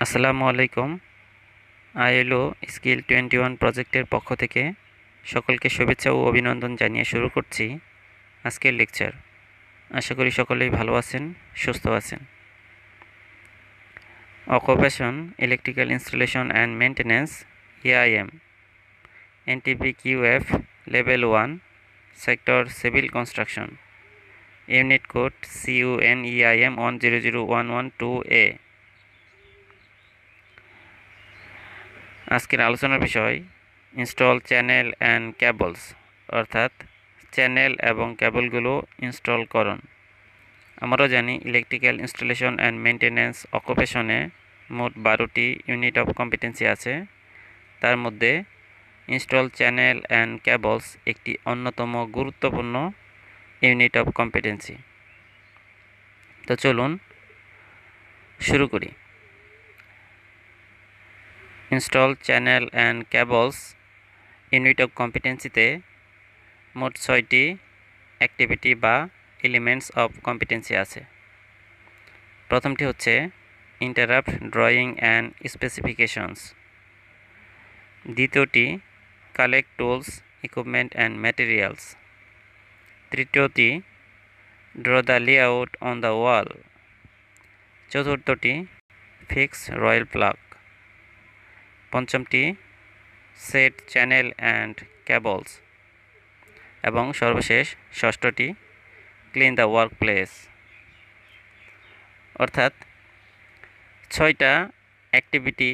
আসসালামু আলাইকুম। ILO skill 21 প্রজেক্টের পক্ষ থেকে সকলকে শুভেচ্ছা ও অভিনন্দন জানিয়ে শুরু করছি আজকের লেকচার। আশা করি সকলেই ভালো আছেন, সুস্থ আছেন। Occupation electrical installation and maintenance EIM NTPQF level 1 sector civil construction unit code CONEIM100112A। আজকের আলোচনার বিষয় ইনস্টল চ্যানেল অ্যান্ড কেবলস, অর্থাৎ চ্যানেল এবং কেবলগুলো ইনস্টল করুন। আমরা জানি ইলেকট্রিক্যাল ইনস্টলেশন অ্যান্ড মেইনটেন্যান্স অকুপেশনে মোট 12টি ইউনিট অফ কম্পিটেন্সি আছে। তার মধ্যে ইনস্টল চ্যানেল অ্যান্ড কেবলস একটি অন্যতম গুরুত্বপূর্ণ ইউনিট অফ কম্পিটেন্সি। তো চলুন শুরু করি। Install channel and cables unit of কম্পিটেন্সিতে মোট 6টি অ্যাক্টিভিটি বা এলিমেন্টস অফ কম্পিটেন্সি আছে। প্রথমটি হচ্ছে ইন্টারাপ্ট ড্রয়িং অ্যান্ড স্পেসিফিকেশনস। দ্বিতীয়টি collect tools, equipment and materials. তৃতীয়টি draw the layout on the wall. চতুর্থটি ফিক্স রয়েল প্লাগ। পঞ্চমটি সেট চ্যানেল অ্যান্ড কেবলস এবং সর্বশেষ ষষ্ঠটি ক্লিন দ্য ওয়ার্ক প্লেস। অর্থাৎ 6টা অ্যাক্টিভিটি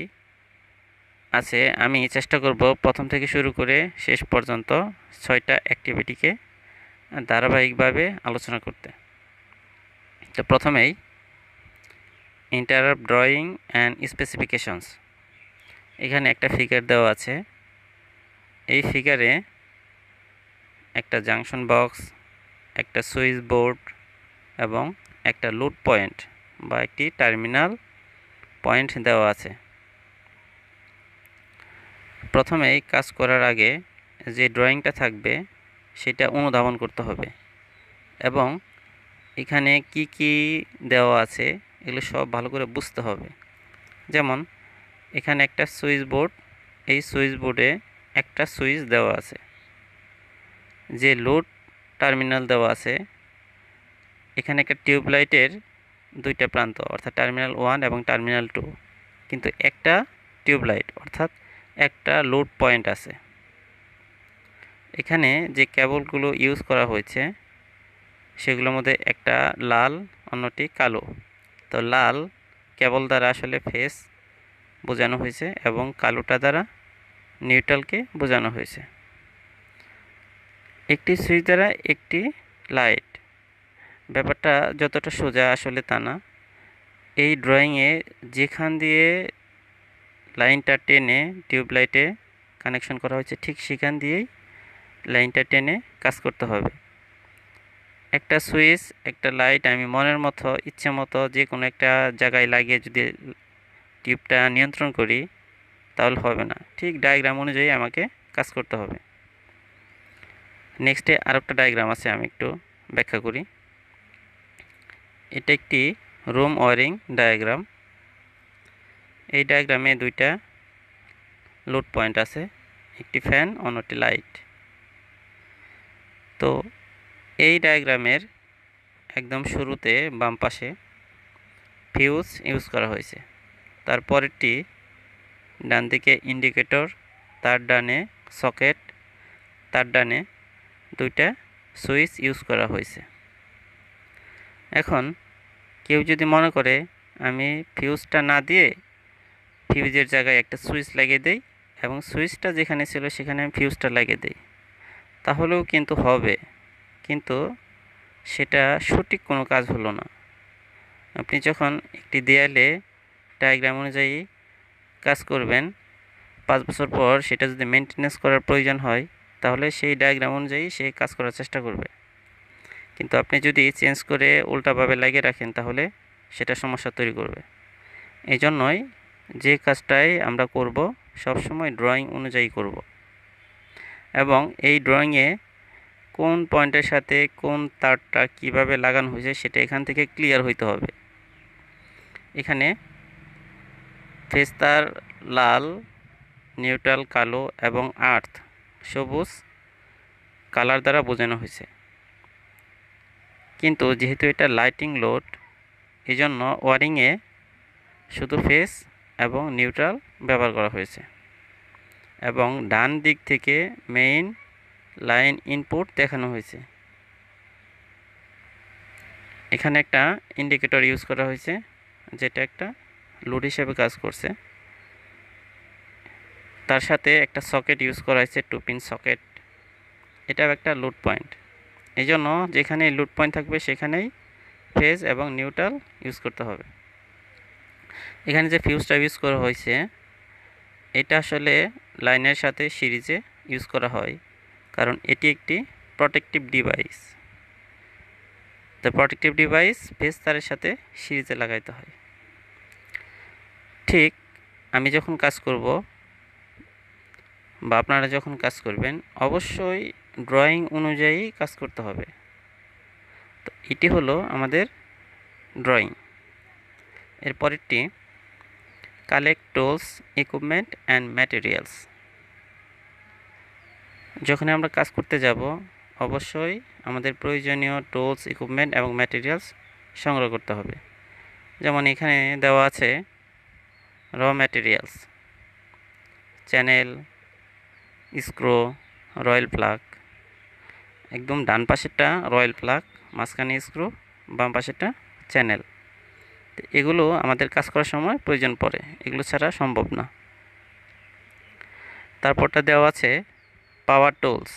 আছে। আমি চেষ্টা করব প্রথম থেকে শুরু করে শেষ পর্যন্ত 6টা অ্যাক্টিভিটিকে ধারাবাহিকভাবে আলোচনা করতে। তো প্রথমেই ইন্টারাপ্ট ড্রয়িং অ্যান্ড স্পেসিফিকেশনস। এখানে একটা ফিগার দেওয়া আছে। এই ফিগারে একটা জাংশন বক্স, একটা সুইচ বোর্ড এবং একটা লোড পয়েন্ট বা একটি টার্মিনাল পয়েন্ট দেওয়া আছে। প্রথমেই কাজ করার আগে যে ড্রয়িংটা থাকবে সেটা অনুধাবন করতে হবে এবং এখানে কি কি দেওয়া আছে এগুলো সব ভালো করে বুঝতে হবে। যেমন এখানে একটা সুইচ বোর্ড, এই সুইচ বোর্ডে একটা সুইচ দেওয়া আছে। যে লোড টার্মিনাল দেওয়া আছে এখানে একটা টিউবলাইটের 2টা প্রান্ত, অর্থাৎ টার্মিনাল 1 এবং টার্মিনাল 2, কিন্তু একটা টিউবলাইট অর্থাৎ একটা লোড পয়েন্ট আছে। এখানে যে কেবলগুলো ইউজ করা হয়েছে সেগুলোর মধ্যে একটা লাল, অন্যটি কালো। তো লাল কেবল দ্বারা আসলে ফেস বোঝানো হয়েছে এবং কালোটা দ্বারা নিউট্রালকে বোঝানো হয়েছে। একটি সুইচ দ্বারা একটি লাইট, ব্যাপারটা যতটা সোজা আসলে তা না। এই ড্রয়িংয়ে যেখান দিয়ে লাইনটা টেনে টিউবলাইটে কানেকশন করা হয়েছে ঠিক সেখান দিয়েই লাইনটা টেনে কাজ করতে হবে। একটা সুইচ, একটা লাইট আমি মনের মতো ইচ্ছে মতো যে কোনো একটা জায়গায় লাগিয়ে যদি টিউবটা নিয়ন্ত্রণ করি তাহলে হবে না। ঠিক ডায়াগ্রাম অনুযায়ী আমাকে কাজ করতে হবে। নেক্সটে আরেকটা ডায়াগ্রাম আছে, আমি একটু ব্যাখ্যা করি। এটা একটি রুম ওয়ারিং ডায়াগ্রাম। এই ডায়াগ্রামে 2টা লোড পয়েন্ট আছে, একটি ফ্যান, অন্যটি লাইট। তো এই ডায়াগ্রামের একদম শুরুতে বাম পাশে ফিউজ ইউজ করা হয়েছে। তারপরেরটি ডান দিকে ইন্ডিকেটর, তার ডানে সকেট, তার ডানে 2টা সুইচ ইউজ করা হয়েছে। এখন কেউ যদি মনে করে আমি ফিউজটা না দিয়ে ফিউজের জায়গায় একটা সুইচ লাগিয়ে দেই এবং সুইচটা যেখানে ছিল সেখানে আমি ফিউজটা লাগিয়ে দিই, তাহলেও কিন্তু হবে, কিন্তু সেটা সঠিক কোনো কাজ হলো না। আপনি যখন একটি দেয়ালে ডায়াগ্রাম অনুযায়ী কাজ করবেন, 5 বছর পর সেটা যদি মেনটেনেন্স করার প্রয়োজন হয় তাহলে সেই ডায়াগ্রাম অনুযায়ী সে কাজ করার চেষ্টা করবে। কিন্তু আপনি যদি চেঞ্জ করে উল্টাভাবে লাগিয়ে রাখেন তাহলে সেটা সমস্যা তৈরি করবে। এই জন্যই যে কাজটাই আমরা করব সবসময় ড্রয়িং অনুযায়ী করব এবং এই ড্রয়িংয়ে কোন পয়েন্টের সাথে কোন তারটা কিভাবে লাগানো হয়েছে সেটা এখান থেকে ক্লিয়ার হইতে হবে। এখানে ফেজ তার লাল, নিউট্রাল কালো এবং আর্থ সবুজ কালার দ্বারা বোঝানো হয়েছে। কিন্তু যেহেতু এটা লাইটিং লোড, এই জন্য ওয়ারিংয়ে শুধু ফেজ এবং নিউট্রাল ব্যবহার করা হয়েছে। এবং ডান দিক থেকে মেইন লাইন ইনপুট দেখানো হয়েছে। এখানে একটা ইন্ডিকেটর ইউজ করা হয়েছে, যেটা একটা লোড হিসেবে কাজ করছে। তার সাথে একটা সকেট ইউজ করা হয়েছে, 2 পিন সকেট। এটাও একটা লোড পয়েন্ট। এই জন্য যেখানে লোড পয়েন্ট থাকবে সেখানেই ফেজ এবং নিউট্রাল ইউজ করতে হবে। এখানে যে ফিউজটা ইউজ করা হয়েছে, এটা আসলে লাইনের সাথে সিরিজে ইউজ করা হয়, কারণ এটি একটি প্রোটেক্টিভ ডিভাইস। তো প্রোটেক্টিভ ডিভাইস ফেজ তারের সাথে সিরিজে লাগাইতে হয়। ঠিক আমি যখন কাজ করব বা আপনারা যখন কাজ করবেন, অবশ্যই ড্রয়িং অনুযায়ী কাজ করতে হবে। তো এটি হলো আমাদের ড্রয়িং। এরপরেরটি collect tools, equipment and materials. যখন আমরা কাজ করতে যাব, অবশ্যই আমাদের প্রয়োজনীয় টুলস, ইকুইপমেন্ট এবং ম্যাটেরিয়ালস সংগ্রহ করতে হবে। যেমন এখানে দেওয়া আছে র materials, channel, screw, royal plug. একদম ডান পাশেরটা রয়েল প্লাগ, মাঝখানে স্ক্রু, বাম পাশেরটা চ্যানেল। এগুলো আমাদের কাজ করার সময় প্রয়োজন পড়ে, এগুলো ছাড়া সম্ভব না। তারপরটা দেওয়া আছে পাওয়ার টুলস।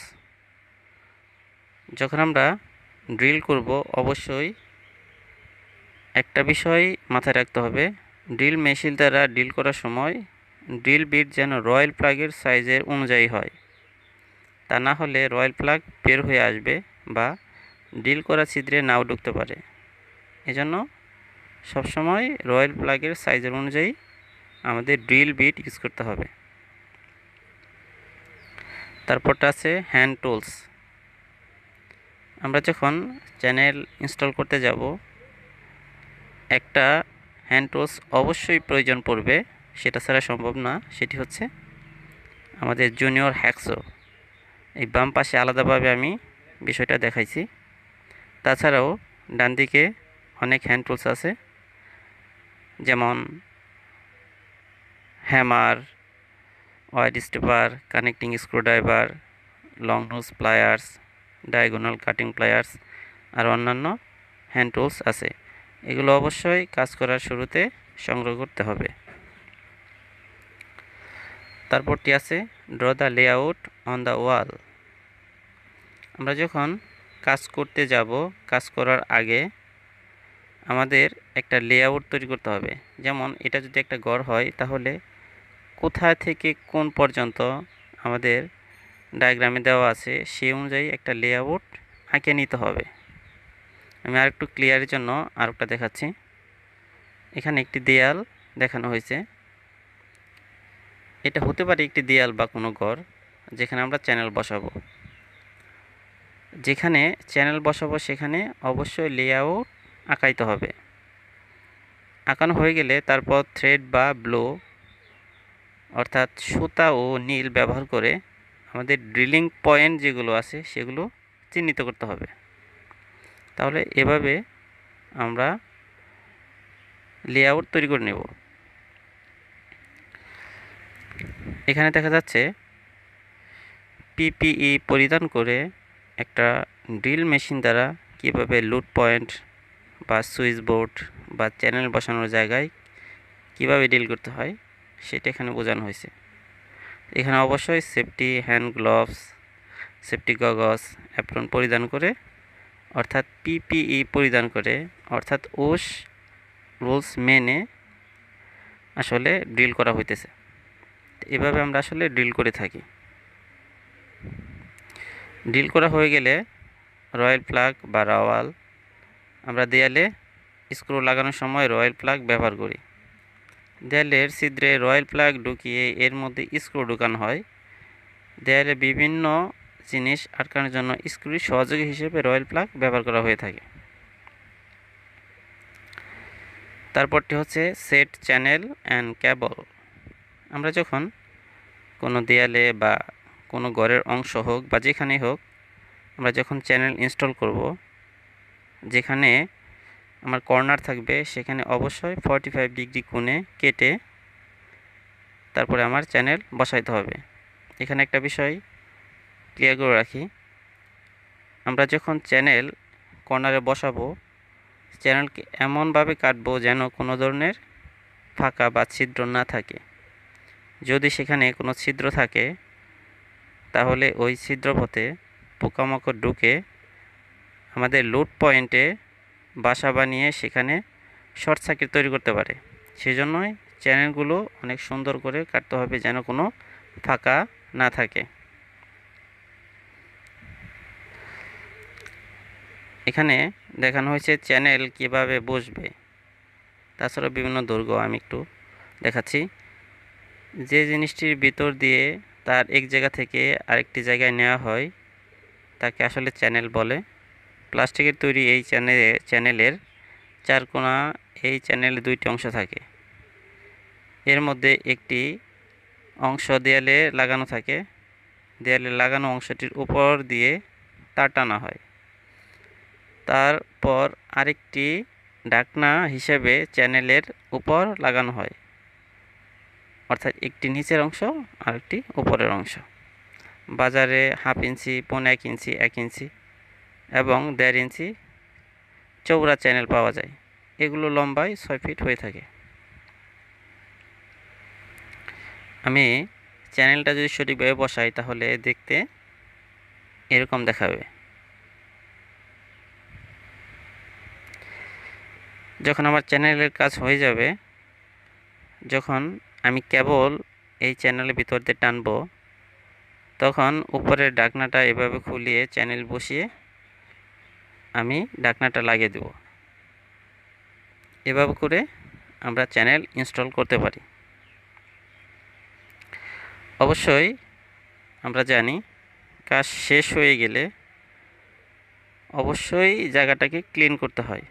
যখন আমরা ড্রিল করব, অবশ্যই একটা বিষয় মাথায় রাখতে হবে, ড্রিল মেশিন দ্বারা ড্রিল করার সময় ড্রিল বিট যেন রয়েল প্লাগের সাইজের অনুযায়ী হয়। তা না হলে রয়েল প্লাগ বের হয়ে আসবে বা ড্রিল করা ছিদ্রে নাও ঢুকতে পারে। এজন্য সবসময় রয়েল প্লাগের সাইজের অনুযায়ী আমাদের ড্রিল বিট ইউজ করতে হবে। তারপরটা আছে হ্যান্ড টুলস। আমরা যখন চ্যানেল ইনস্টল করতে যাব, একটা হ্যান্ড টুলস অবশ্যই প্রয়োজন পড়বে, সেটা ছাড়া সম্ভব না। সেটি হচ্ছে আমাদের জুনিয়র হ্যাকসো। এই বাম পাশে আলাদাভাবে আমি বিষয়টা দেখাইছি। তাছাড়াও ডান দিকে অনেক হ্যান্ড টুলস আছে, যেমন hammer, wire stripper, connecting screwdriver, long nose pliers, diagonal cutting pliers আর অন্যান্য হ্যান্ড টুলস আছে। এগুলো অবশ্যই কাজ করার শুরুতে সংগ্রহ করতে হবে। তারপরটি আছে draw the layout on the wall. আমরা যখন কাজ করতে যাব, কাজ করার আগে আমাদের একটা লেআউট তৈরি করতে হবে। যেমন এটা যদি একটা ঘর হয়, তাহলে কোথা থেকে কোন পর্যন্ত আমাদের ডায়াগ্রামে দেওয়া আছে, সেই অনুযায়ী একটা লেআউট আঁকে নিতে হবে। আমি আরেকটু ক্লিয়ারের জন্য আরেকটা দেখাচ্ছি। এখানে একটি দেয়াল দেখানো হয়েছে। এটা হতে পারে একটি দেয়াল বা কোনো ঘর, যেখানে আমরা চ্যানেল বসাবো। যেখানে চ্যানেল বসাবো সেখানে অবশ্যই লেআউট আঁকাইতে হবে। আঁকানো হয়ে গেলে তারপর থ্রেড বা ব্লো অর্থাৎ সুতা ও নীল ব্যবহার করে আমাদের ড্রিলিং পয়েন্ট যেগুলো আছে সেগুলো চিহ্নিত করতে হবে। তাহলে এভাবে আমরা লেআউট তৈরি করে নেব। এখানে দেখা যাচ্ছে পিপিই পরিধান করে একটা ড্রিল মেশিন দ্বারা কীভাবে লোড পয়েন্ট বা সুইচ বোর্ড বা চ্যানেল বসানোর জায়গায় কীভাবে ড্রিল করতে হয় সেটা এখানে বোঝানো হয়েছে। এখানে অবশ্যই safety hand gloves, safety goggles, apron পরিধান করে অর্থাৎ পিপিই পরিধান করে অর্থাৎ ওস রুলস মেনে আসলে ড্রিল করা হইতেছে। এভাবে আমরা আসলে ড্রিল করে থাকি। ড্রিল করা হয়ে গেলে রয়েল প্লাগ বা রাওয়াল, আমরা দেয়ালে স্ক্রু লাগানোর সময় রয়েল প্লাগ ব্যবহার করি। দেয়ালের ছিদ্রে রয়েল প্লাগ ঢুকিয়ে এর মধ্যে স্ক্রু ঢুকানো হয়। দেয়ালে বিভিন্ন জিনিস আটকানোর জন্য স্ক্রুর সহযোগী হিসেবে রয়েল প্লাগ ব্যবহার করা হয়ে থাকে। তারপরটি হচ্ছে সেট চ্যানেল অ্যান্ড কেবল। আমরা যখন কোনো দেয়ালে বা কোনো ঘরের অংশ হোক বা যেখানেই হোক, আমরা যখন চ্যানেল ইনস্টল করব, যেখানে আমার কর্নার থাকবে সেখানে অবশ্যই 45 ডিগ্রি কোণে কেটে তারপরে আমার চ্যানেল বসাইতে হবে। এখানে একটা বিষয় ক্লিয়ার করে রাখি, আমরা যখন চ্যানেল কর্নারে বসাবো, চ্যানেলকে এমনভাবে কাটবো যেন কোনো ধরনের ফাঁকা বা ছিদ্র না থাকে। যদি সেখানে কোনো ছিদ্র থাকে তাহলে ওই ছিদ্রপথে পোকামাকড় ঢুকে আমাদের লোড পয়েন্টে বাসা বানিয়ে সেখানে শর্ট সার্কিট তৈরি করতে পারে। সেজন্যই চ্যানেলগুলো অনেক সুন্দর করে কাটতে হবে যেন কোনো ফাঁকা না থাকে। এখানে দেখানো হয়েছে চ্যানেল কিভাবে বসবে, তাছাড়া বিভিন্ন দৈর্ঘ্য আমি একটু দেখাচ্ছি। যে জিনিসটির ভিতর দিয়ে তার এক জায়গা থেকে আরেকটি জায়গায় নেওয়া হয় তাকে আসলে চ্যানেল বলে। প্লাস্টিকের তৈরি এই চ্যানেলের চার কোণা, এই চ্যানেলে দুইটি অংশ থাকে। এর মধ্যে একটি অংশ দেয়ালে লাগানো থাকে, দেয়ালে লাগানো অংশটির উপর দিয়ে তার টানা হয়। তারপর আরেকটি ঢাকনা হিসেবে চ্যানেলের উপর লাগানো হয়, অর্থাৎ একটি নিচের অংশ আর একটি উপরের অংশ। বাজারে 1/2 ইঞ্চি, 1.5 ইঞ্চি, 1 ইঞ্চি এবং 1.5 ইঞ্চি চওড়া চ্যানেল পাওয়া যায়। এগুলো লম্বায় 6 ফিট হয়ে থাকে। আমি চ্যানেলটা যদি সঠিকভাবে বসাই তাহলে দেখতে এরকম দেখাবে। যখন আমার চ্যানেলের কাজ হয়ে যাবে, যখন আমি কেবল এই চ্যানেলের ভিতর দিয়ে টানবো, তখন উপরের ঢাকনাটা এভাবে খুলিয়ে চ্যানেল বসিয়ে আমি ঢাকনাটা লাগিয়ে দেব। এভাবে করে আমরা চ্যানেল ইনস্টল করতে পারি। অবশ্যই আমরা জানি কাজ শেষ হয়ে গেলে অবশ্যই জায়গাটাকে ক্লিন করতে হয়,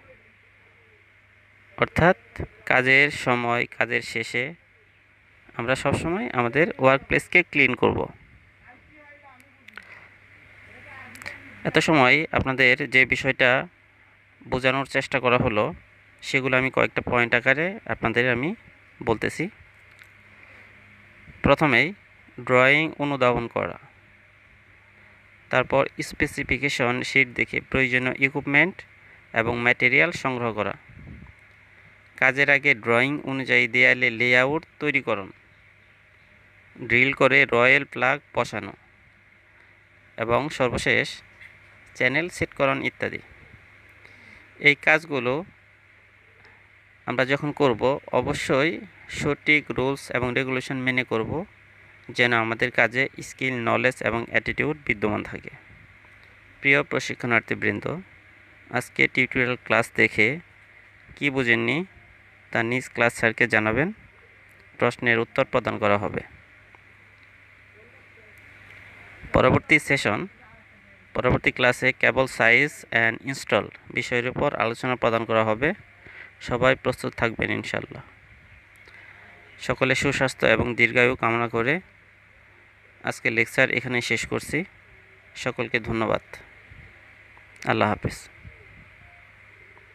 অর্থাৎ কাজের সময়, কাজের শেষে আমরা সবসময় আমাদের ওয়ার্ক প্লেসকে ক্লিন করব। এত সময় আপনাদের যে বিষয়টা বোঝানোর চেষ্টা করা হলো সেগুলো আমি কয়েকটা পয়েন্ট আকারে আপনাদের আমি বলতেছি। প্রথমেই ড্রয়িং অনুধাবন করা, তারপর স্পেসিফিকেশন শিট দেখে প্রয়োজনীয় ইকুইপমেন্ট এবং ম্যাটেরিয়াল সংগ্রহ করা, কাজের আগে ড্রয়িং অনুযায়ী দেয়ালে লেআউট তৈরিকরণ, ড্রিল করে রয়েল প্লাগ বসানো এবং সর্বশেষ চ্যানেল সেটকরণ ইত্যাদি। এই কাজগুলো আমরা যখন করব অবশ্যই সঠিক রুলস এবং রেগুলেশন মেনে করব, যেন আমাদের কাজে স্কিল, নলেজ এবং অ্যাটিটিউড বিদ্যমান থাকে। প্রিয় প্রশিক্ষণার্থীবৃন্দ, আজকে টিউটোরিয়াল ক্লাস দেখে কি বুঝেননি তা নিজ ক্লাস স্যারকে জানাবেন, প্রশ্নের উত্তর প্রদান করা হবে। পরবর্তী ক্লাসে কেবল সাইজ অ্যান্ড ইনস্টল বিষয়ের উপর আলোচনা প্রদান করা হবে। সবাই প্রস্তুত থাকবেন ইনশাল্লাহ। সকলে সুস্বাস্থ্য এবং দীর্ঘায়ু কামনা করে আজকে লেকচার এখানে শেষ করছি। সকলকে ধন্যবাদ। আল্লাহ হাফেজ।